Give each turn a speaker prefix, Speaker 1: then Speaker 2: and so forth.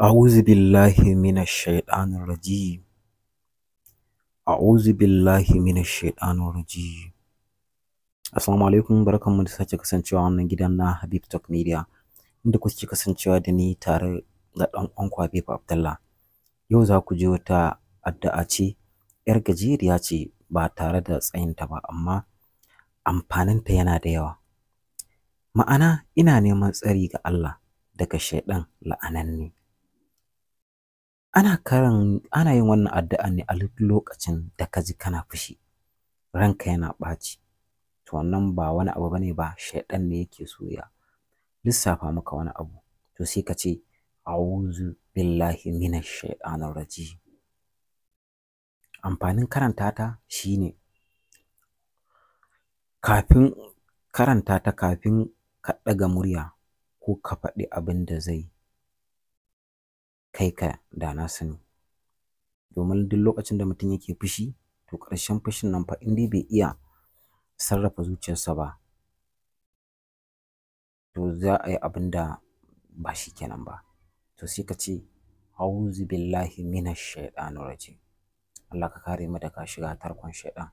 Speaker 1: أعوذ بالله من الشيطان الرجيم. أعوذ بالله من الشيطان الرجيم. Assalamu alaikum, barkanmu da sake kasancewa wannan gidan na Habib Talk Media, inda kuke kasancewa da ni tare da ɗan uwanku Habib Abdallah. Yau za ku ji wata addu'a ce, 'yar gajeriya ce ba tare da tsayinta ba, amma amfaninta yana da yawa. Ma'ana, ina neman tsari ga Allah daga shaiɗan la'ananne. Ana yin wannan addu'a ne a duk lokacin da ka ji kana fushi, ranka yana ɓaci. To wannan ba wani abu bane ba, shaiɗan ne yake so ya lissafa maka wani abu. To sai ka ce a'udhu billahi minash shaitanir rajim. Amfanin karanta ta shine kafin ka ɗaga murya ko ka faɗi abin da zai kai ka da na sani. Domin duk lokacin da mutum yake fushi, to ƙarshen fushin nan fa in dai bai iya sarrafa zuciyarsa ba, to za a yi abin da ba shi kenan ba. To sai ka ce a'udhu billahi minash shaitanir rajim. Allah ka kare mu daga shiga tarkon shaiɗan.